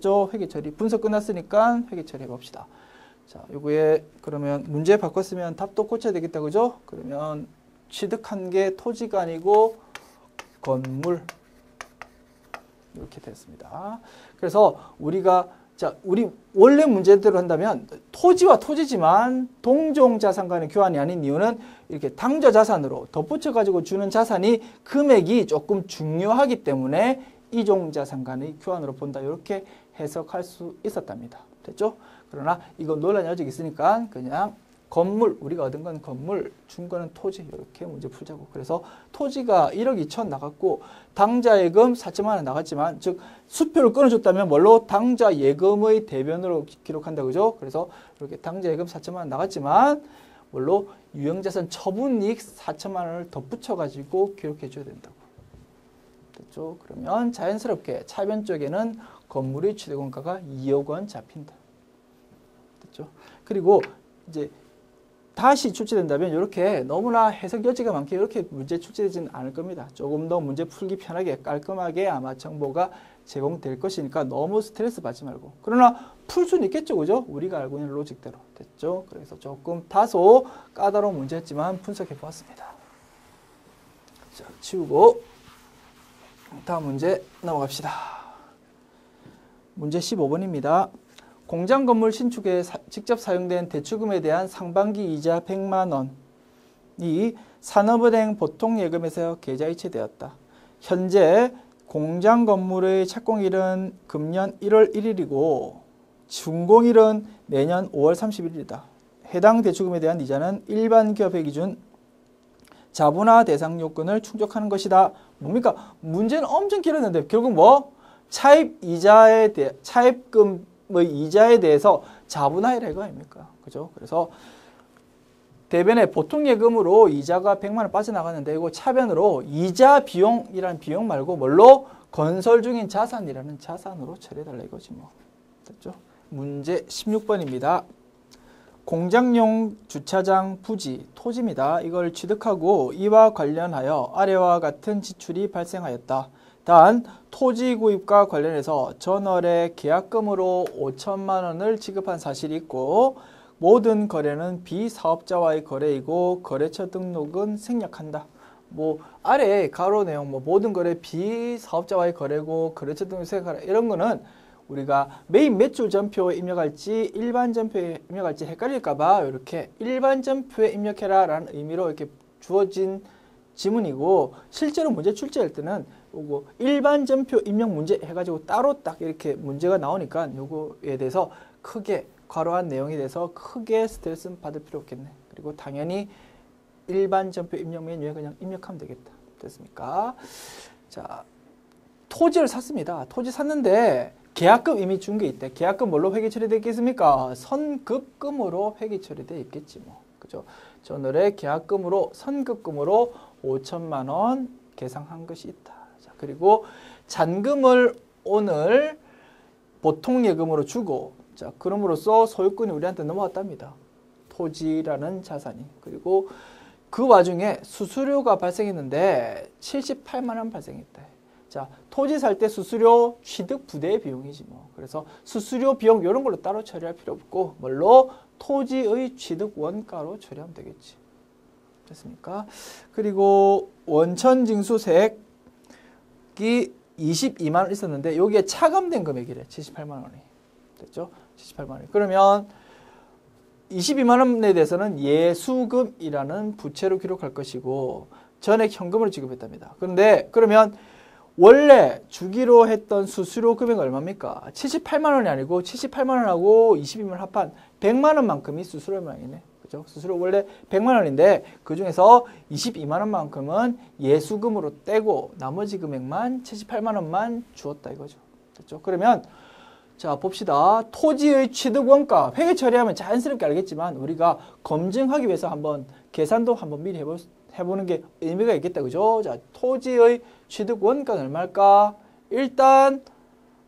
됐죠? 회계 처리. 분석 끝났으니까 회계 처리 해봅시다. 자, 요거에 그러면 문제 바꿨으면 답도 고쳐야 되겠다. 그죠? 그러면 취득한 게 토지가 아니고 건물. 이렇게 됐습니다. 그래서 우리가 우리 원래 문제대로 한다면 토지와 토지지만 동종자산 간의 교환이 아닌 이유는 이렇게 당좌자산으로 덧붙여가지고 주는 자산이 금액이 조금 중요하기 때문에 이종자산 간의 교환으로 본다. 이렇게 해석할 수 있었답니다. 됐죠? 그러나 이건 논란이 아직 있으니까 그냥 건물, 우리가 얻은 건 건물, 준 거는 토지. 이렇게 문제 풀자고. 그래서 토지가 1억 2천 나갔고 당좌 예금 4천만 원 나갔지만 즉 수표를 끊어줬다면 뭘로? 당좌 예금의 대변으로 기록한다. 그죠? 그래서 이렇게 당좌 예금 4천만 원 나갔지만 뭘로? 유형자산 처분이익 4천만 원을 덧붙여가지고 기록해 줘야 된다고. 됐죠? 그러면 자연스럽게 차변 쪽에는 건물의 취득원가가 2억 원 잡힌다. 됐죠? 그리고 이제 다시 출제된다면 이렇게 너무나 해석 여지가 많게 이렇게 문제 출제되지는 않을 겁니다. 조금 더 문제 풀기 편하게 깔끔하게 아마 정보가 제공될 것이니까 너무 스트레스 받지 말고. 그러나 풀 수는 있겠죠. 그죠? 우리가 알고 있는 로직대로. 됐죠? 그래서 조금 다소 까다로운 문제였지만 분석해 보았습니다. 자, 치우고 다음 문제 넘어갑시다. 문제 15번입니다. 공장 건물 신축에 직접 사용된 대출금에 대한 상반기 이자 100만 원이 산업은행 보통예금에서 계좌이체되었다. 현재 공장 건물의 착공일은 금년 1월 1일이고 준공일은 내년 5월 31일이다. 해당 대출금에 대한 이자는 일반 기업의 기준 자본화 대상 요건을 충족하는 것이다. 뭡니까? 문제는 엄청 길었는데 결국 뭐? 차입금의 이자에 대해서 자본화해라 이거 아닙니까? 그죠? 그래서 대변에 보통예금으로 이자가 100만 원 빠져나가는데 이거 차변으로 이자 비용이라는 비용 말고 뭘로? 건설 중인 자산이라는 자산으로 처리해달라 이거지 뭐. 됐죠? 문제 16번입니다. 공장용 주차장 부지, 토지입니다. 이걸 취득하고 이와 관련하여 아래와 같은 지출이 발생하였다. 단 토지 구입과 관련해서 전월에 계약금으로 5천만 원을 지급한 사실이 있고 모든 거래는 비사업자와의 거래이고 거래처 등록은 생략한다. 뭐 아래 가로 내용 모든 거래 비사업자와의 거래고 거래처 등록 생략하라 이런 거는 우리가 메인 매출 전표에 입력할지 일반 전표에 입력할지 헷갈릴까봐 이렇게 일반 전표에 입력해라 라는 의미로 이렇게 주어진 지문이고 실제로 문제 출제할 때는 요거 일반 전표 입력 문제 해가지고 따로 딱 이렇게 문제가 나오니까 요거에 대해서 크게 괄호한 내용에 대해서 크게 스트레스는 받을 필요 없겠네. 그리고 당연히 일반 전표 입력 메뉴에 그냥 입력하면 되겠다. 됐습니까? 자, 토지를 샀습니다. 토지 샀는데 계약금 이미 준 게 있대. 계약금 뭘로 회계 처리되어 있겠습니까? 선급금으로 회계 처리되어 있겠지 뭐. 그죠? 전월에 계약금으로 선급금으로 5천만 원 계상한 것이 있다. 자, 그리고 잔금을 오늘 보통예금으로 주고 자, 그럼으로써 소유권이 우리한테 넘어왔답니다. 토지라는 자산이. 그리고 그 와중에 수수료가 발생했는데 78만 원 발생했다. 자, 토지 살 때 수수료 취득 부대 비용이지 뭐. 그래서 수수료 비용 이런 걸로 따로 처리할 필요 없고 뭘로? 토지의 취득 원가로 처리하면 되겠지. 됐습니까? 그리고 원천징수세액이 22만 원 있었는데 여기에 차감된 금액이래. 78만 원이. 됐죠? 78만 원. 그러면 22만 원에 대해서는 예수금이라는 부채로 기록할 것이고 전액 현금으로 지급했답니다. 그런데 그러면 원래 주기로 했던 수수료 금액 얼마입니까? 78만 원이 아니고 78만 원하고 22만 원 합한 100만 원만큼이 수수료만이네. 그죠? 수수료 원래 100만 원인데 그중에서 22만 원만큼은 예수금으로 떼고 나머지 금액만 78만 원만 주었다 이거죠. 됐죠? 그러면 자 봅시다. 토지의 취득 원가 회계 처리하면 자연스럽게 알겠지만 우리가 검증하기 위해서 한번 계산도 한번 미리 해보는 게 의미가 있겠다. 그죠? 자, 토지의 취득 원가는 얼마일까? 일단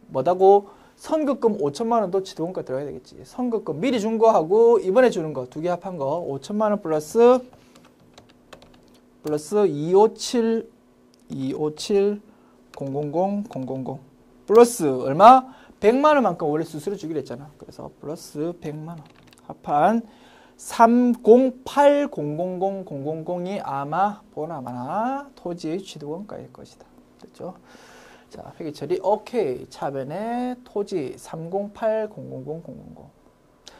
뭐다고? 선급금 5천만 원도 취득 원가 들어가야 되겠지. 선급금 미리 준 거하고 이번에 주는 거 두 개 합한 거 5천만 원 플러스 257 000 000 플러스 얼마? 100만 원만큼 원래 수수료 주기로 했잖아. 그래서 플러스 100만 원. 합한 308000000이 아마 보나마나 토지의 취득원가일 것이다. 됐죠? 자, 회계 처리 오케이. 차변에 토지 308000000.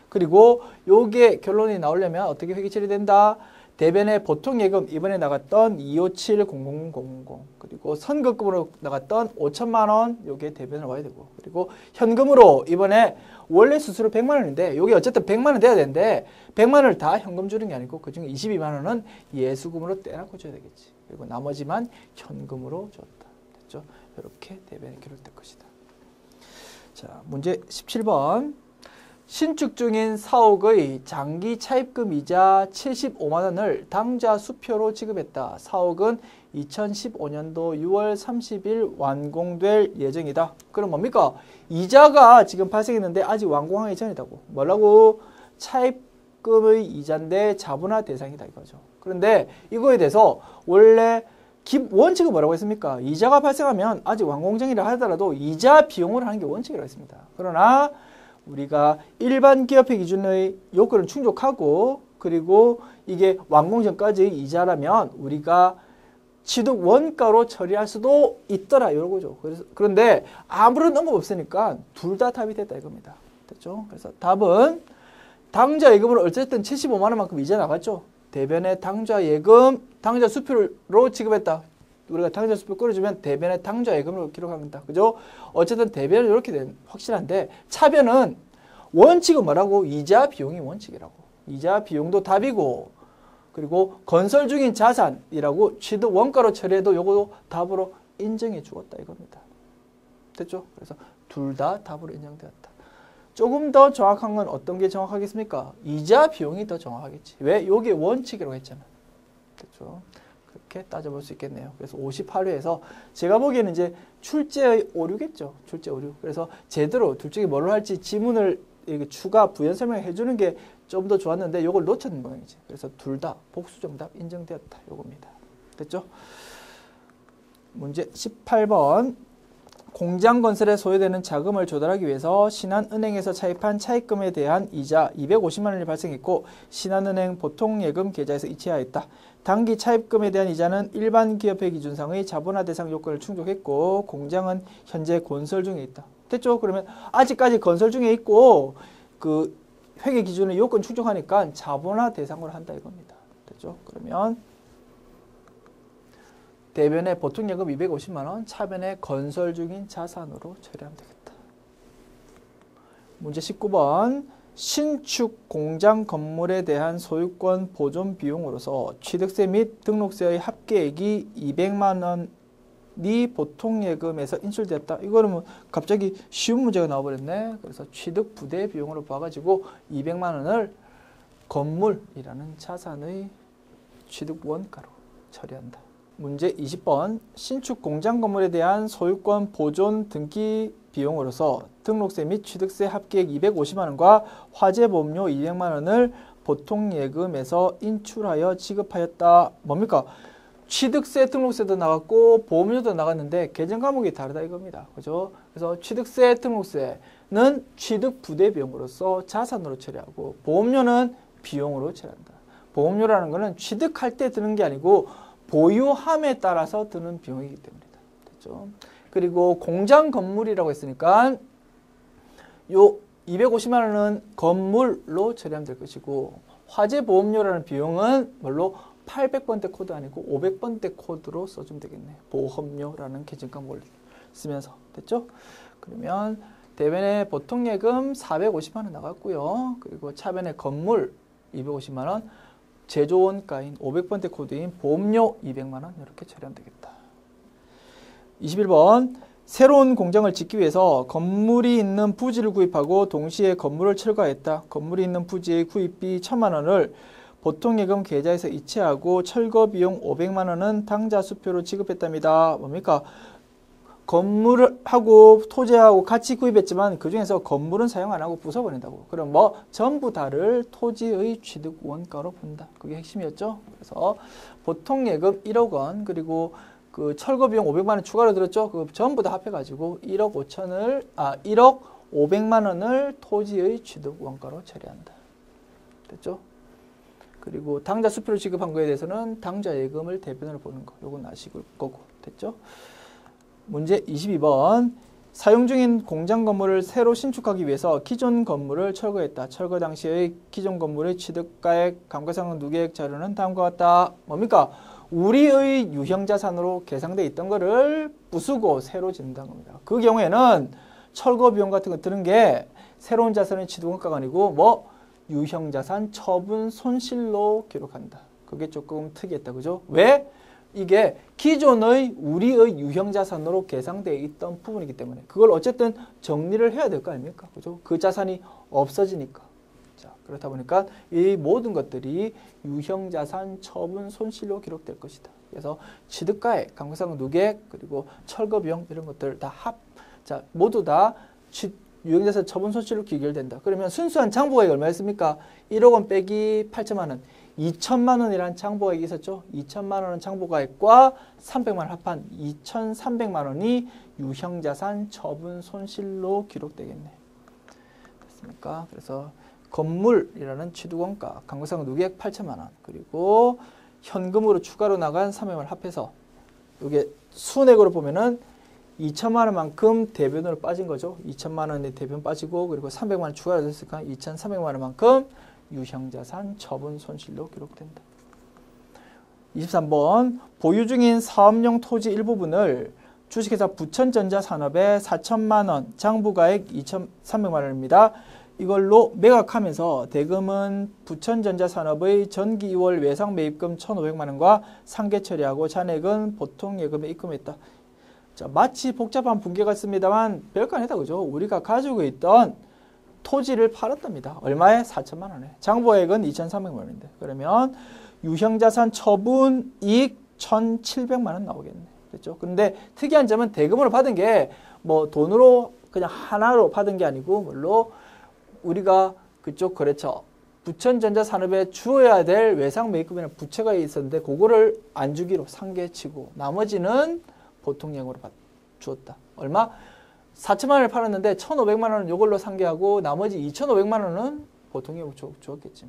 그리고 요게 결론이 나오려면 어떻게 회계 처리된다? 대변에 보통 예금 이번에 나갔던 2570000 그리고 선급금으로 나갔던 5천만 원 요게 대변을 와야 되고 그리고 현금으로 이번에 원래 수수료 100만 원인데 요게 어쨌든 100만 원 돼야 되는데 100만 원을 다 현금 주는 게 아니고 그중에 22만 원은 예수금으로 떼놓고 줘야 되겠지. 그리고 나머지만 현금으로 줬다. 됐죠? 이렇게 대변에 기록될 것이다. 자, 문제 17번. 신축 중인 사옥의 장기 차입금 이자 75만 원을 당좌 수표로 지급했다. 사옥은 2015년도 6월 30일 완공될 예정이다. 그럼 뭡니까? 이자가 지금 발생했는데 아직 완공하기 전이다고. 뭐라고? 차입금의 이자인데 자본화 대상이다 이거죠. 그런데 이거에 대해서 원래 원칙은 뭐라고 했습니까? 이자가 발생하면 아직 완공정이라 하더라도 이자 비용을 하는 게 원칙이라고 했습니다. 그러나 우리가 일반 기업회 기준의 요건을 충족하고 그리고 이게 완공 전까지 이자라면 우리가 취득 원가로 처리할 수도 있더라 이거죠. 그런데 아무런 언급 없으니까 둘 다 답이 됐다 이겁니다. 됐죠? 그래서 답은 당좌 예금으로 어쨌든 75만 원만큼 이자 나갔죠. 대변의 당좌 예금, 당좌 수표로 지급했다. 우리가 당좌 수표 끌어주면 대변의 당좌 예금으로 기록합니다. 그죠? 어쨌든 대변은 이렇게 된 확실한데 차변은 원칙은 뭐라고? 이자 비용이 원칙이라고. 이자 비용도 답이고 그리고 건설 중인 자산이라고 취득 원가로 처리해도 요거도 답으로 인정해 주었다 이겁니다. 됐죠? 그래서 둘 다 답으로 인정되었다. 조금 더 정확한 건 어떤 게 정확하겠습니까? 이자 비용이 더 정확하겠지. 왜? 요게 원칙이라고 했잖아. 됐죠? 그렇게 따져볼 수 있겠네요. 그래서 58회에서 제가 보기에는 이제 출제의 오류겠죠. 출제 오류. 그래서 제대로 둘 중에 뭘로 할지 지문을 이렇게 추가 부연 설명해 주는 게 좀 더 좋았는데 요걸 놓쳤는 모양이지. 그래서 둘 다 복수 정답 인정되었다. 요겁니다. 됐죠? 문제 18번. 공장 건설에 소요되는 자금을 조달하기 위해서 신한은행에서 차입한 차입금에 대한 이자 250만 원이 발생했고 신한은행 보통예금 계좌에서 이체하였다. 단기 차입금에 대한 이자는 일반 기업회 기준상의 자본화 대상 요건을 충족했고 공장은 현재 건설 중에 있다. 됐죠? 그러면 아직까지 건설 중에 있고 그 회계 기준의 요건 충족하니까 자본화 대상으로 한다 이겁니다. 됐죠? 그러면 대변에 보통예금 250만 원, 차변에 건설 중인 자산으로 처리하면 되겠다. 문제 19번. 신축 공장 건물에 대한 소유권 보존 비용으로서 취득세 및 등록세의 합계액이 200만 원이 보통예금에서 인출되었다. 이거는 뭐 갑자기 쉬운 문제가 나와버렸네. 그래서 취득 부대 비용으로 봐가지고 200만 원을 건물이라는 자산의 취득 원가로 처리한다. 문제 20번. 신축 공장 건물에 대한 소유권 보존 등기 비용으로서 등록세 및 취득세 합계액 250만 원과 화재보험료 200만 원을 보통예금에서 인출하여 지급하였다. 뭡니까? 취득세, 등록세도 나갔고 보험료도 나갔는데 계정 과목이 다르다 이겁니다. 그죠? 그래서 취득세, 등록세는 취득 부대 비용으로서 자산으로 처리하고 보험료는 비용으로 처리한다. 보험료라는 것은 취득할 때 드는 게 아니고 보유함에 따라서 드는 비용이기 때문이다. 됐죠? 그리고 공장 건물이라고 했으니까 요 250만 원은 건물로 처리하면 될 것이고 화재 보험료라는 비용은 뭘로 800번대 코드 아니고 500번대 코드로 써주면 되겠네. 보험료라는 계정 과목을 쓰면서. 됐죠? 그러면 대변에 보통예금 450만 원 나갔고요. 그리고 차변에 건물 250만 원, 제조원가인 500번대 코드인 보험료 200만 원 이렇게 처리하면 되겠다. 21번. 새로운 공장을 짓기 위해서 건물이 있는 부지를 구입하고 동시에 건물을 철거했다. 건물이 있는 부지의 구입비 1000만 원을 보통예금 계좌에서 이체하고 철거 비용 500만 원은 당좌 수표로 지급했답니다. 뭡니까? 건물하고 토지하고 같이 구입했지만 그 중에서 건물은 사용 안 하고 부숴버린다고. 그럼 뭐 전부 다를 토지의 취득 원가로 본다. 그게 핵심이었죠. 그래서 보통예금 1억 원 그리고 그 철거 비용 500만 원 추가로 들었죠. 그 전부 다 합해가지고 1억 500만 원을 토지의 취득 원가로 처리한다. 됐죠? 그리고 당좌 수표를 지급한 거에 대해서는 당좌 예금을 대변으로 보는 거. 요건 아실 거고. 됐죠? 문제 22번. 사용 중인 공장 건물을 새로 신축하기 위해서 기존 건물을 철거했다. 철거 당시의 기존 건물의 취득가액, 감가상각 누계액 자료는 다음과 같다. 뭡니까? 우리의 유형자산으로 계상돼 있던 거를 부수고 새로 짓는다는 겁니다. 그 경우에는 철거 비용 같은 거 드는 게 새로운 자산의 취득원가가 아니고 뭐 유형자산 처분 손실로 기록한다. 그게 조금 특이했다. 그죠? 왜? 이게 기존의 우리의 유형자산으로 계상되어 있던 부분이기 때문에 그걸 어쨌든 정리를 해야 될 거 아닙니까? 그죠? 그 자산이 없어지니까. 자, 그렇다 보니까 이 모든 것들이 유형자산 처분 손실로 기록될 것이다. 그래서 취득가액, 감가상각 누계액, 그리고 철거 비용 이런 것들 다 자, 모두 다 유형자산 처분 손실로 기결된다. 그러면 순수한 장부가액이 얼마였습니까? 1억 원 빼기 8천만 원. 2천만 원이라는 장부가액이 있었죠. 2천만 원은 장부가액과 300만 원 합한 2,300만 원이 유형자산 처분 손실로 기록되겠네. 됐습니까? 그래서 건물이라는 취득원가, 감가상각 누계액 8천만 원, 그리고 현금으로 추가로 나간 300만 원 합해서 이게 순액으로 보면은 2천만 원만큼 대변으로 빠진 거죠. 2천만 원의 대변 빠지고 그리고 300만 원 추가로 됐으니까 2,300만 원만큼 유형자산 처분 손실로 기록된다. 23번 보유 중인 사업용 토지 일부분을 주식회사 부천전자산업에 4천만 원, 장부가액 2,300만 원입니다. 이걸로 매각하면서 대금은 부천전자산업의 전기 2월 외상 매입금 1,500만 원과 상계 처리하고 잔액은 보통 예금에 입금했다. 자, 마치 복잡한 분계가 있습니다만 별거 아니다. 그죠? 우리가 가지고 있던 토지를 팔았답니다. 얼마에? 4천만 원에. 장부액은 2,300만 원인데. 그러면 유형자산 처분 이익 1,700만 원 나오겠네. 그렇죠? 근데 특이한 점은 대금으로 받은 게 뭐 돈으로 그냥 하나로 받은 게 아니고 물론 우리가 그쪽 거래처 부천전자산업에 주어야 될 외상 매입금이나 부채가 있었는데 그거를 안 주기로 상계치고 나머지는 보통예금으로 주었다. 얼마? 4천만 원을 팔았는데 1,500만 원은 이걸로 상계하고 나머지 2,500만 원은 보통예금으로 주었겠지.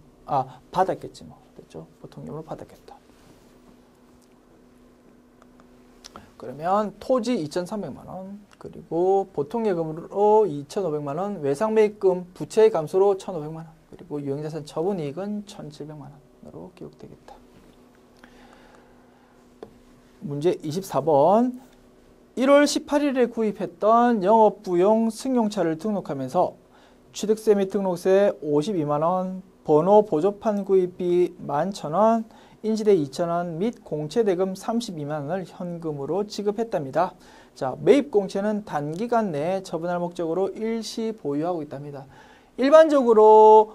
받았겠지 뭐. 됐죠? 보통예금으로 받았겠다. 그러면 토지 2,300만 원, 그리고 보통예금으로 2,500만 원, 외상매입금 부채의 감소로 1,500만 원, 그리고 유형자산 처분이익은 1,700만 원으로 기록되겠다. 문제 24번. 1월 18일에 구입했던 영업부용 승용차를 등록하면서 취득세 및 등록세 52만 원, 번호 보조판 구입비 11,000원, 인지대 2,000원 및 공채대금 32만 원을 현금으로 지급했답니다. 자, 매입 공채는 단기간 내에 처분할 목적으로 일시 보유하고 있답니다. 일반적으로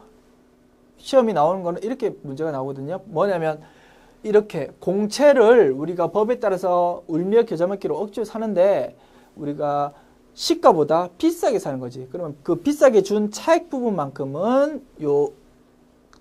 시험이 나오는 거는 이렇게 문제가 나오거든요. 뭐냐면 이렇게 공채를 우리가 법에 따라서 울며 겨자 먹기로 억지로 사는데 우리가 시가보다 비싸게 사는 거지. 그러면 그 비싸게 준 차액 부분만큼은 요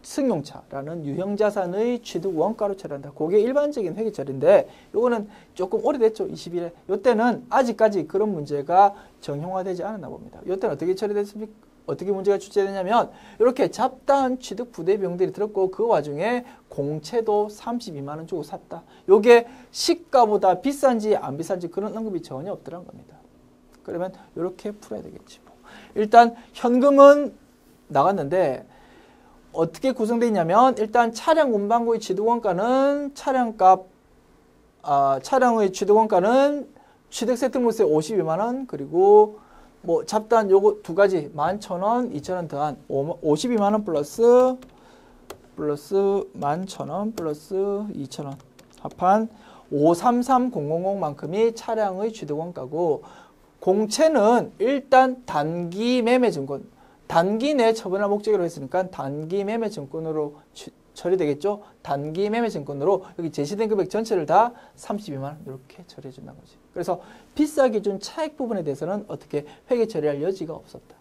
승용차라는 유형자산의 취득 원가로 처리한다. 그게 일반적인 회계처리인데 요거는 조금 오래됐죠. 20일에. 요때는 아직까지 그런 문제가 정형화되지 않았나 봅니다. 요때는 어떻게 처리됐습니까? 어떻게 문제가 출제되냐면 이렇게 잡다한 취득 부대 비용들이 들었고 그 와중에 공채도 32만 원 주고 샀다. 요게 시가보다 비싼지 안 비싼지 그런 언급이 전혀 없더란 겁니다. 그러면 이렇게 풀어야 되겠지. 일단 현금은 나갔는데 어떻게 구성되어 있냐면 일단 차량 운반고의 취득원가는 차량의 취득원가는 취득세 등록세 52만 원 그리고 뭐 잡다한 요거 두 가지 11,000원, 2,000원 더한 52만 원 플러스 11,000원 플러스 2,000원 합한 533000만큼이 차량의 취득원가고 공채는 일단 단기 매매증권 단기 내 처분할 목적으로 했으니까 단기 매매증권으로 처리되겠죠. 단기 매매증권으로 여기 제시된 금액 전체를 다 32만 원 이렇게 처리해 준다는 거지. 그래서 비싸게 준 차액 부분에 대해서는 어떻게 회계 처리할 여지가 없었다.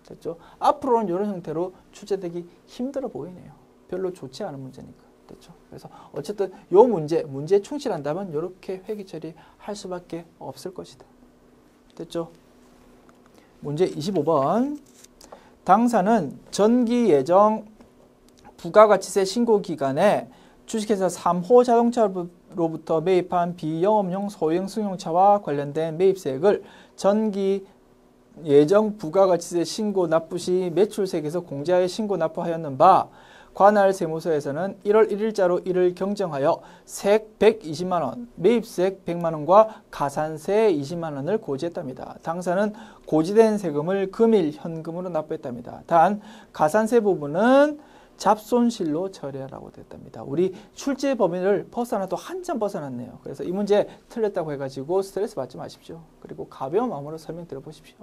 됐죠? 앞으로는 이런 형태로 출제되기 힘들어 보이네요. 별로 좋지 않은 문제니까. 됐죠? 그래서 어쨌든 요 문제에 충실한다면 이렇게 회계 처리할 수밖에 없을 것이다. 됐죠? 문제 25번. 당사는 전기 예정 부가가치세 신고 기간에 주식회사 3호 자동차로부터 매입한 비영업용 소형 승용차와 관련된 매입세액을 전기 예정 부가가치세 신고 납부 시 매출세액에서 공제하여 신고 납부하였는 바 관할 세무서에서는 1월 1일자로 이를 경정하여 세액 120만 원, 매입세액 100만 원과 가산세 20만 원을 고지했답니다. 당사는 고지된 세금을 금일 현금으로 납부했답니다. 단 가산세 부분은 잡손실로 처리하라고 됐답니다. 우리 출제 범위를 벗어나도 한참 벗어났네요. 그래서 이 문제 틀렸다고 해가지고 스트레스 받지 마십시오. 그리고 가벼운 마음으로 설명 들어보십시오.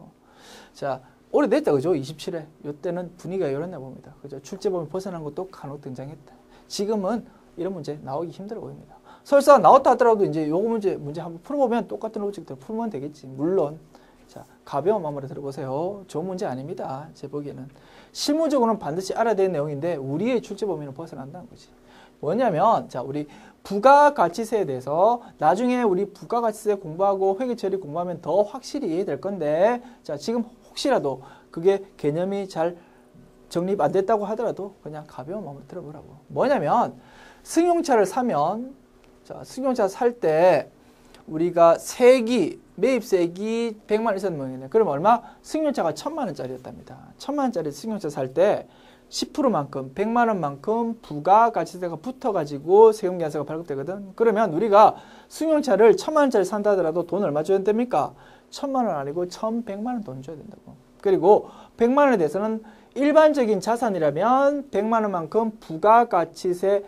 자, 오래됐다, 그죠? 27회. 이때는 분위기가 이랬나 봅니다. 그죠? 출제 범위 벗어난 것도 간혹 등장했다. 지금은 이런 문제 나오기 힘들어 보입니다. 설사 나왔다 하더라도 이제 요거 문제 한번 풀어보면 똑같은 로직들 풀면 되겠지. 물론. 자, 가벼운 마음으로 들어보세요. 좋은 문제 아닙니다. 제 보기에는. 실무적으로는 반드시 알아야 되는 내용인데 우리의 출제 범위는 벗어난다는 거지. 뭐냐면 자, 우리 부가가치세에 대해서 나중에 우리 부가가치세 공부하고 회계처리 공부하면 더 확실히 이해될 건데 자, 지금 혹시라도 그게 개념이 잘 정립 안 됐다고 하더라도 그냥 가벼운 마음으로 들어보라고. 뭐냐면 승용차를 사면 자, 승용차 살 때 우리가 세액이 매입세액이 100만 원 있었는 모양이네. 그럼 얼마? 승용차가 1000만 원짜리였답니다. 1000만 원짜리 승용차 살 때 10%만큼 100만 원만큼 부가가치세가 붙어가지고 세금계산서가 발급되거든. 그러면 우리가 승용차를 1000만 원짜리 산다 하더라도 돈 얼마 줘야 됩니까? 1000만 원 아니고 1100만 원 돈 줘야 된다고. 그리고 100만 원에 대해서는 일반적인 자산이라면 100만 원만큼 부가세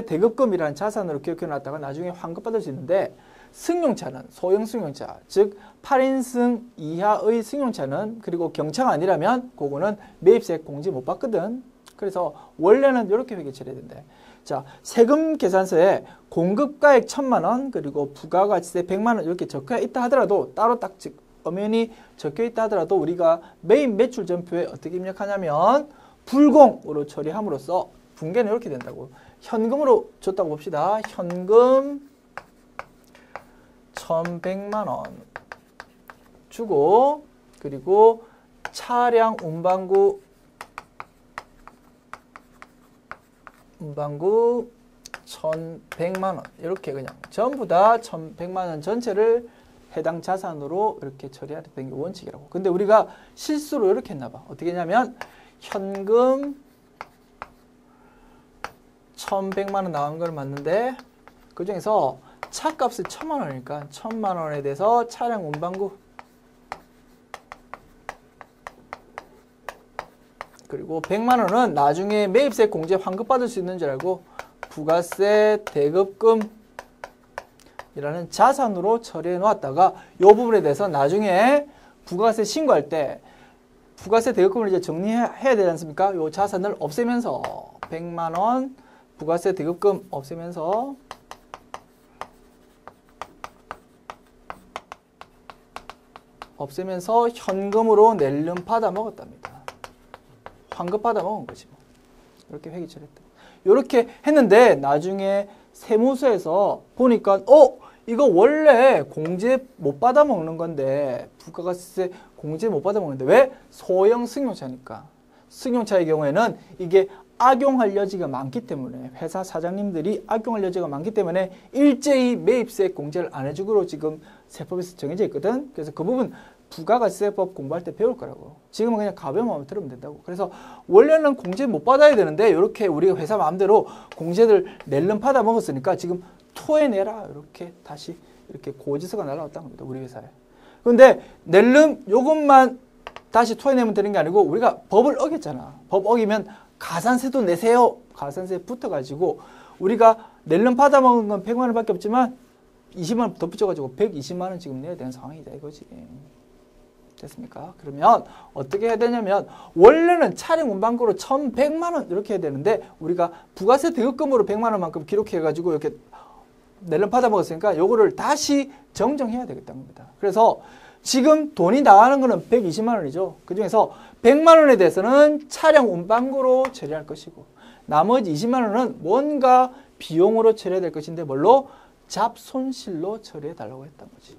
대급금이라는 자산으로 기억해 놨다가 나중에 환급받을 수 있는데 승용차는 소형 승용차, 즉 8인승 이하의 승용차는 그리고 경차가 아니라면 그거는 매입세액 공제 못 받거든. 그래서 원래는 이렇게 회계 처리해야 된대. 자, 세금 계산서에 공급가액 1000만 원 그리고 부가가치세 100만 원 이렇게 적혀 있다 하더라도 따로 딱 엄연히 적혀 있다 하더라도 우리가 매입 매출 전표에 어떻게 입력하냐면 불공으로 처리함으로써 분계는 이렇게 된다고. 현금으로 줬다고 봅시다. 현금 1100만 원 주고 그리고 차량 운반구 1100만 원 이렇게 그냥 전부 다 1100만 원 전체를 해당 자산으로 이렇게 처리하는 게 원칙이라고. 근데 우리가 실수로 이렇게 했나 봐. 어떻게 했냐면 현금 1100만 원 나온 걸 맞는데 그 중에서 차값이 1000만 원이니까 1000만 원에 대해서 차량 운반구 그리고 100만 원은 나중에 매입세 공제 환급받을 수 있는 줄 알고 부가세 대급금이라는 자산으로 처리해 놓았다가 이 부분에 대해서 나중에 부가세 신고할 때 부가세 대급금을 이제 정리해야 되지 않습니까? 이 자산을 없애면서 100만 원 부가세 대급금 없애면서 현금으로 낼름 받아 먹었답니다. 환급 받아 먹은 거지 뭐. 이렇게 회계 처리했다. 이렇게 했는데 나중에 세무서에서 보니까 이거 원래 공제 못 받아 먹는 건데 부가가치세 공제 못 받아 먹는데 왜? 소형 승용차니까. 승용차의 경우에는 이게 악용할 여지가 많기 때문에 회사 사장님들이 악용할 여지가 많기 때문에 일제히 매입세 공제를 안 해주기로 지금 세법에서 정해져 있거든. 그래서 그 부분 부가가치세법 공부할 때 배울 거라고. 지금은 그냥 가벼운 마음으로 들으면 된다고. 그래서 원래는 공제 못 받아야 되는데 이렇게 우리가 회사 마음대로 공제를 낼름 받아 먹었으니까 지금 토해내라 이렇게 다시 이렇게 고지서가 날라왔다는 겁니다. 우리 회사에. 근데 낼름 요것만 다시 토해내면 되는 게 아니고 우리가 법을 어겼잖아. 법 어기면 가산세도 내세요. 가산세 붙어가지고 우리가 낼름 받아먹은 건 100만 원밖에 없지만 20만 원 덧붙여가지고 120만 원 지금 내야 되는 상황이다 이거지. 됐습니까? 그러면 어떻게 해야 되냐면 원래는 차량 운반구로 1100만 원 이렇게 해야 되는데 우리가 부가세 대급금으로 100만 원만큼 기록해가지고 이렇게 낼름 받아먹었으니까 요거를 다시 정정해야 되겠다는 겁니다. 그래서 지금 돈이 나가는 거는 120만 원이죠. 그중에서 100만 원에 대해서는 차량 운반구로 처리할 것이고 나머지 20만 원은 뭔가 비용으로 처리해야 될 것인데 뭘로? 잡손실로 처리해 달라고 했던 거지.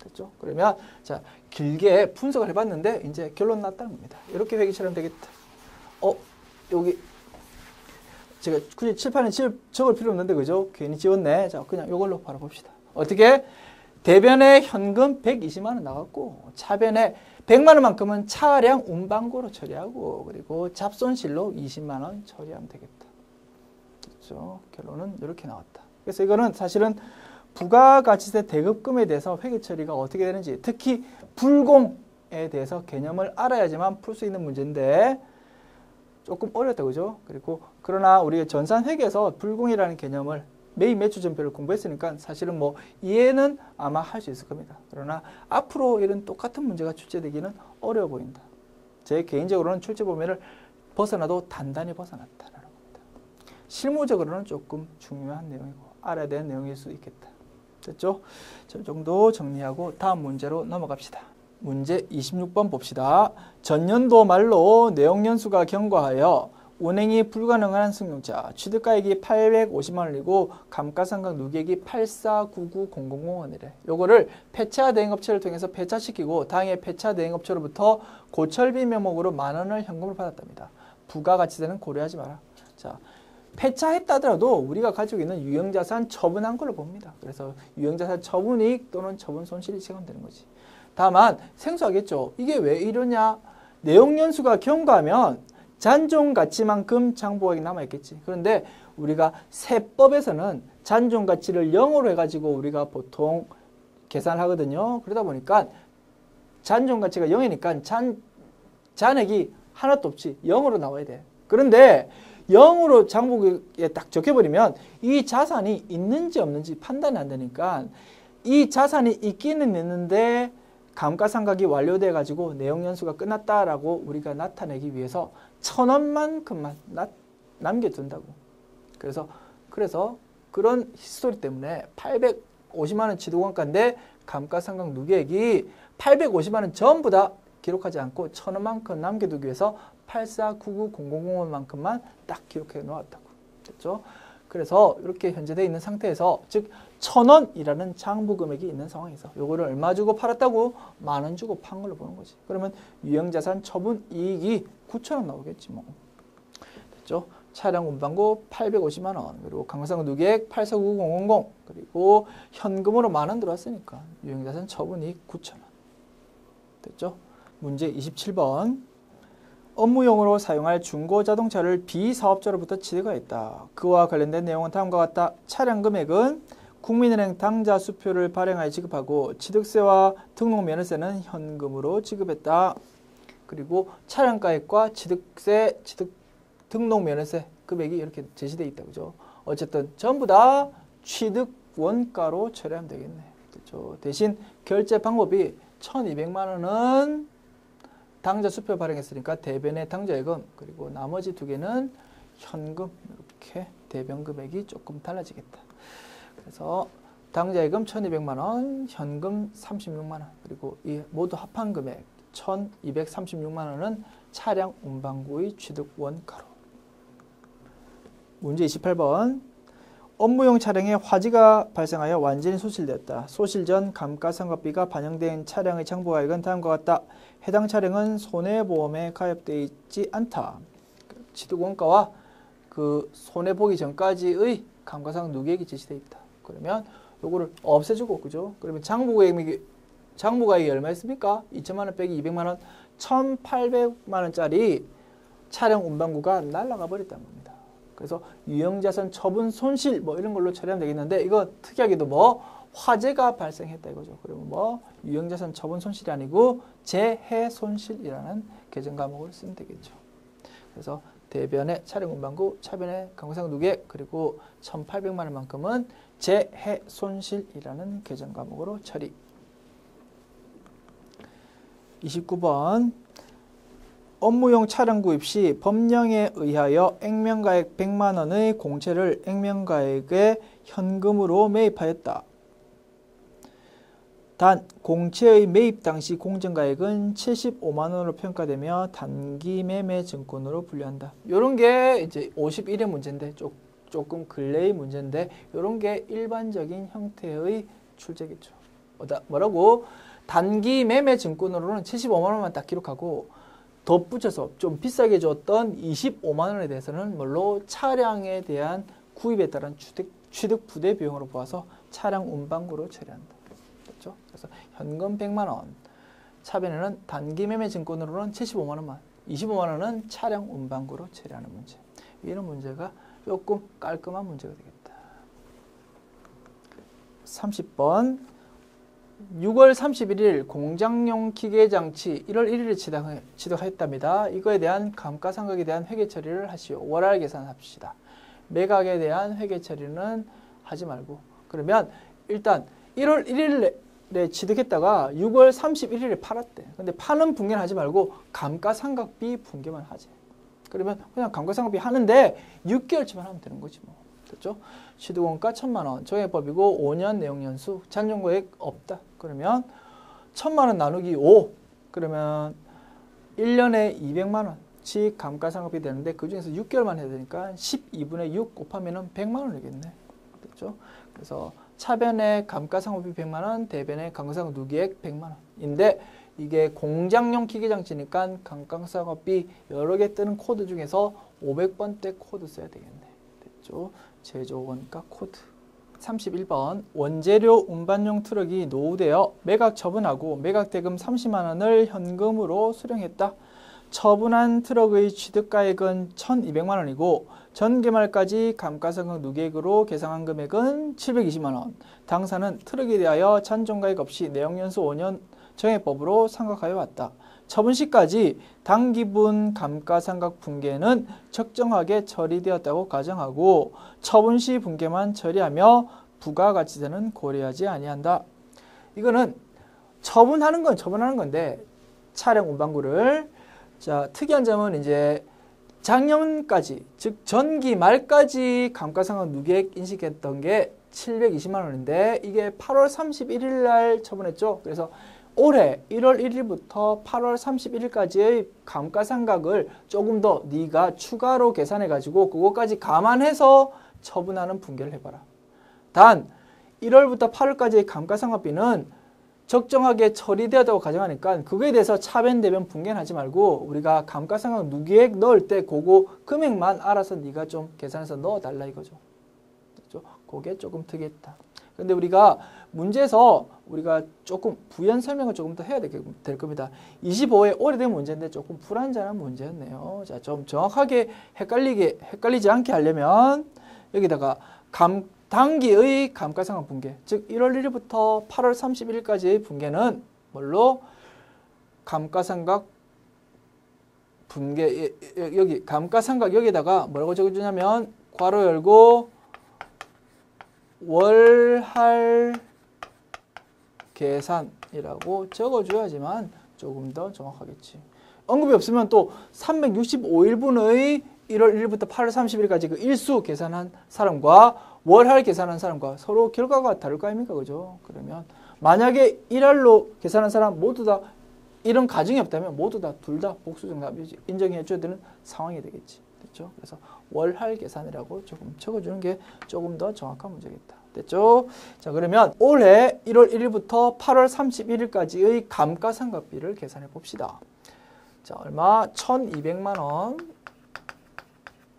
됐죠? 그러면 자 길게 분석을 해봤는데 이제 결론 났다는 겁니다. 이렇게 회계 처리하면 되겠다. 여기 제가 굳이 칠판에 적을 필요 없는데 그죠? 괜히 지웠네. 자 그냥 이걸로 바로 봅시다. 어떻게? 대변에 현금 120만 원 나갔고 차변에 100만 원만큼은 차량 운반고로 처리하고 그리고 잡손실로 20만 원 처리하면 되겠다. 그렇죠? 결론은 이렇게 나왔다. 그래서 이거는 사실은 부가가치세 대급금에 대해서 회계 처리가 어떻게 되는지 특히 불공에 대해서 개념을 알아야지만 풀 수 있는 문제인데 조금 어렵다 그죠? 그리고 그러나 우리가 전산회계에서 불공이라는 개념을 매입 매출전표를 공부했으니까 사실은 뭐 이해는 아마 할 수 있을 겁니다. 그러나 앞으로 이런 똑같은 문제가 출제되기는 어려워 보인다. 제 개인적으로는 출제 범위를 벗어나도 단단히 벗어났다라는 겁니다. 실무적으로는 조금 중요한 내용이고 알아야 되는 내용일 수 있겠다. 됐죠? 저 정도 정리하고 다음 문제로 넘어갑시다. 문제 26번 봅시다. 전년도 말로 내용연수가 경과하여 운행이 불가능한 승용차 취득가액이 850만 원이고 감가상각 누계액이 8499000원이래. 요거를 폐차 대행업체를 통해서 폐차시키고 당해 폐차 대행업체로부터 고철비 명목으로 10,000원을 현금을 받았답니다. 부가가치세는 고려하지 마라. 자, 폐차했다 하더라도 우리가 가지고 있는 유형자산 처분한 걸로 봅니다. 그래서 유형자산 처분이익 또는 처분 손실이 체감되는 거지. 다만 생소하겠죠. 이게 왜 이러냐. 내용연수가 경과하면 잔존가치만큼 장부가액이 남아있겠지. 그런데 우리가 세법에서는 잔존가치를 0으로 해가지고 우리가 보통 계산을 하거든요. 그러다 보니까 잔존가치가 0이니까 잔액이 하나도 없지. 0으로 나와야 돼. 그런데 0으로 장부에 딱 적혀버리면 이 자산이 있는지 없는지 판단이 안 되니까 이 자산이 있기는 있는데 감가상각이 완료돼 가지고 내용연수가 끝났다라고 우리가 나타내기 위해서 1,000원만큼만 남겨둔다고. 그래서 그런 히스토리 때문에 850만 원 취득원가인데 감가상각 누계액이 850만 원 전부 다 기록하지 않고 1,000원만큼 남겨두기 위해서 8499000원만큼만 딱 기록해 놓았다고. 됐죠? 그래서 이렇게 현재 되어 있는 상태에서 즉 1,000원이라는 장부 금액이 있는 상황에서 요거를 얼마 주고 팔았다고? 10,000원 주고 판 걸로 보는 거지. 그러면 유형자산 처분 이익이 9,000원 나오겠지 뭐. 됐죠? 차량 운반고 850만 원, 그리고 감가상각 누계액 8499000, 그리고 현금으로 10,000원 들어왔으니까 유형자산 처분 이익 9,000원. 됐죠? 문제 27번. 업무용으로 사용할 중고자동차를 비사업자로부터 취득하였다. 그와 관련된 내용은 다음과 같다. 차량 금액은 국민은행 당좌 수표를 발행하여 지급하고 취득세와 등록면허세는 현금으로 지급했다. 그리고 차량가액과 취득세, 등록면허세 금액이 이렇게 제시되어 있다. 그죠? 어쨌든 전부 다 취득 원가로 처리하면 되겠네. 그렇죠? 대신 결제 방법이 1,200만 원은 당좌 수표 발행했으니까 대변의 당좌예금, 그리고 나머지 두 개는 현금. 이렇게 대변 금액이 조금 달라지겠다. 그래서 당좌예금 1,200만 원, 현금 36만 원, 그리고 이 모두 합한 금액 1,236만 원은 차량 운반고의 취득 원가로. 문제 28번. 업무용 차량에 화재가 발생하여 완전히 소실되었다. 소실 전 감가상각비가 반영된 차량의 장부가액은 다음과 같다. 해당 차량은 손해보험에 가입되어 있지 않다. 취득원가와 그 손해보기 전까지의 감가상각 누계액이 제시되어 있다. 그러면 요거를 없애주고, 그죠? 그러면 장부가액이 얼마였습니까? 2천만 원 빼기 200만 원, 1,800만 원짜리 차량 운반구가 날아가 버렸다는 겁니다. 그래서 유형자산 처분 손실 뭐 이런 걸로 처리하면 되겠는데, 이거 특이하게도 뭐 화재가 발생했다 이거죠. 그러면 뭐 유형자산 처분 손실이 아니고 재해 손실이라는 개정 과목을 쓰면 되겠죠. 그래서 대변의 차량 운반구, 차변의 감가상각 누계액, 그리고 1,800만 원만큼은 재해 손실이라는 개정 과목으로 처리. 29번. 업무용 차량 구입 시 법령에 의하여 액면가액 100만 원의 공채를 액면가액에 현금으로 매입하였다. 단 공채의 매입 당시 공정가액은 75만 원으로 평가되며 단기 매매 증권으로 분류한다. 이런 게 이제 51의 문제인데 조금 근래의 문제인데 이런 게 일반적인 형태의 출제겠죠. 뭐라고? 단기 매매 증권으로는 75만 원만 딱 기록하고 덧붙여서 좀 비싸게 줬던 25만 원에 대해서는 뭘로? 차량에 대한 구입에 따른 취득 부대 비용으로 보아서 차량 운반구로 처리한다. 그렇죠? 그래서 현금 100만 원, 차변에는 단기 매매 증권으로는 75만 원만, 25만 원은 차량 운반구로 처리하는 문제. 이런 문제가 조금 깔끔한 문제가 되겠다. 30번 6월 31일 공장용 기계장치 1월 1일에 취득하였답니다. 이거에 대한 감가상각에 대한 회계 처리를 하시오. 월할 계산합시다. 매각에 대한 회계 처리는 하지 말고, 그러면 일단 1월 1일에 취득했다가 6월 31일에 팔았대. 근데 파는 분개는 하지 말고 감가상각비 분개만 하지. 그러면 그냥 감가상각비 하는데 6개월치만 하면 되는 거지 뭐. 됐죠? 취득원가 1,000만 원, 정액법이고 5년 내용연수, 잔존고액 없다. 그러면 1,000만 원 나누기 5, 그러면 1년에 200만 원치 감가상각비 되는데 그 중에서 6개월만 해야 되니까 12분의 6 곱하면 100만 원이겠네. 됐죠? 그래서 차변의 감가상각비 100만 원, 대변의 감가상각 누기액 100만 원인데 이게 공장용 기계장치니까 감가상각비 여러 개 뜨는 코드 중에서 500번대 코드 써야 되겠네. 됐죠? 제조원가 코드. 31번 원재료 운반용 트럭이 노후되어 매각 처분하고 매각대금 30만 원을 현금으로 수령했다. 처분한 트럭의 취득가액은 1,200만 원이고 전개말까지 감가상각 누계액으로 계상한 금액은 720만 원. 당사는 트럭에 대하여 잔존가액 없이 내용연수 5년 정액법으로 상각하여 왔다. 처분 시까지 당기분 감가상각 분계는 적정하게 처리되었다고 가정하고 처분 시 분계만 처리하며 부가가치세는 고려하지 아니한다. 이거는 처분하는 건 처분하는 건데 차량 운반구를 자 특이한 점은 이제 작년까지 즉 전기 말까지 감가상각 누계액 인식했던 게 720만 원인데 이게 8월 31일 날 처분했죠. 그래서 올해 1월 1일부터 8월 31일까지의 감가상각을 조금 더 네가 추가로 계산해가지고 그거까지 감안해서 처분하는 분계를 해봐라. 단 1월부터 8월까지의 감가상각비는 적정하게 처리되었다고 가정하니까 그거에 대해서 차변 대변 분계는 하지 말고 우리가 감가상각 누계액 넣을 때 그거 금액만 알아서 네가 좀 계산해서 넣어달라 이거죠. 그렇죠? 그게 조금 특이했다. 근데 우리가 문제에서 우리가 조금 부연 설명을 조금 더 해야 될 겁니다. 25회 오래된 문제인데 조금 불완전한 문제였네요. 자, 좀 정확하게 헷갈리지 않게 하려면 여기다가 단기의 감가상각 분계, 즉 1월 1일부터 8월 31일까지의 분계는 뭘로? 감가상각 분계, 여기 감가상각 여기다가 뭐라고 적어주냐면 괄호 열고 월할 계산이라고 적어줘야지만 조금 더 정확하겠지. 언급이 없으면 또 365일분의 1월 1일부터 8월 30일까지 그 일수 계산한 사람과 월할 계산한 사람과 서로 결과가 다를 거 아닙니까? 그죠? 그러면 만약에 1할로 계산한 사람 모두 다 이런 가정이 없다면 모두 다 둘 다 복수 정답 인정해 줘야 되는 상황이 되겠지. 됐죠? 그래서 월할 계산이라고 조금 적어주는 게 조금 더 정확한 문제겠다. 됐죠? 자, 그러면 올해 1월 1일부터 8월 31일까지의 감가상각비를 계산해 봅시다. 자, 얼마? 1,200만 원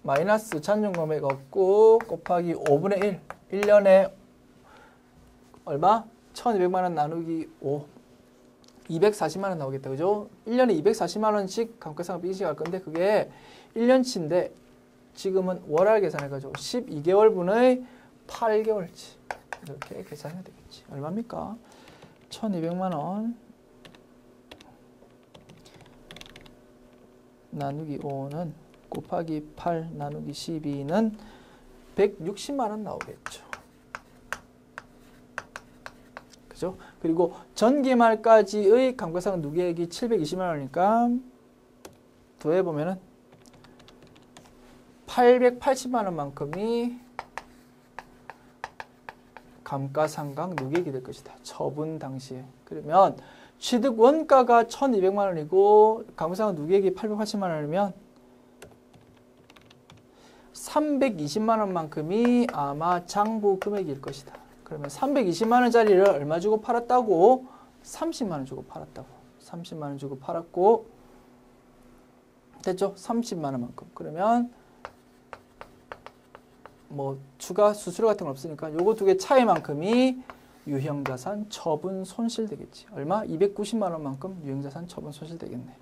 마이너스 잔존금액 없고 곱하기 5분의 1. 1년에 얼마? 1,200만 원 나누기 5. 240만 원 나오겠다. 그죠? 1년에 240만 원씩 감가상각비 인식할 건데 그게 1년치인데 지금은 월할 계산해가지고 12개월분의 8개월치 이렇게 계산해야 되겠지. 얼마입니까? 1,200만 원 나누기 5는 곱하기 8 나누기 12는 160만 원 나오겠죠. 그죠? 그리고 전기말까지의 감가상각 누계액이 720만 원이니까 더해보면은 880만 원만큼이 감가상각 누계액이 될 것이다. 처분 당시에. 그러면 취득 원가가 1,200만 원이고 감가상각 누계액이 880만 원이면 320만 원만큼이 아마 장부 금액일 것이다. 그러면 320만 원짜리를 얼마 주고 팔았다고? 30만 원 주고 팔았다고. 30만 원 주고 팔았고 됐죠? 30만 원만큼. 그러면 뭐 추가 수수료 같은 건 없으니까 요거 두 개 차이만큼이 유형자산 처분 손실 되겠지. 얼마? 290만 원만큼 유형자산 처분 손실 되겠네.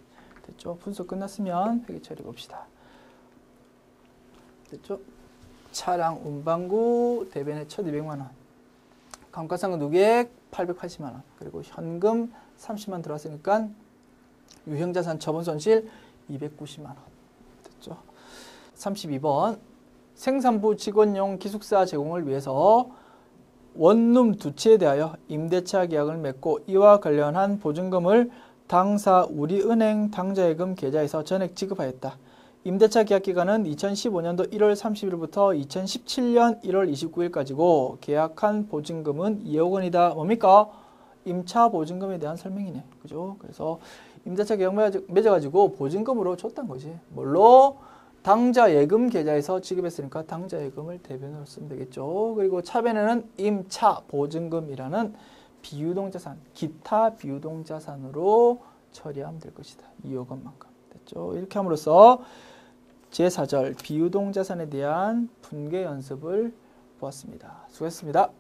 됐죠? 분석 끝났으면 회계 처리 봅시다. 됐죠? 차량 운반구 대변에 1,200만 원. 감가상각 누계액 880만 원. 그리고 현금 30만 원 들어왔으니까 유형자산 처분 손실 290만 원. 됐죠? 32번. 생산부 직원용 기숙사 제공을 위해서 원룸 두 채에 대하여 임대차 계약을 맺고 이와 관련한 보증금을 당사 우리은행 당좌예금 계좌에서 전액 지급하였다. 임대차 계약 기간은 2015년도 1월 30일부터 2017년 1월 29일까지고 계약한 보증금은 2억 원이다. 뭡니까? 임차 보증금에 대한 설명이네. 그죠? 그래서 임대차 계약 맺어가지고 보증금으로 줬단 거지. 뭘로? 당좌예금 계좌에서 지급했으니까 당좌예금을 대변으로 쓰면 되겠죠. 그리고 차변에는 임차 보증금이라는 비유동자산, 기타 비유동자산으로 처리하면 될 것이다. 2억 원만큼. 됐죠. 이렇게 함으로써 제4절 비유동자산에 대한 분계 연습을 보았습니다. 수고했습니다.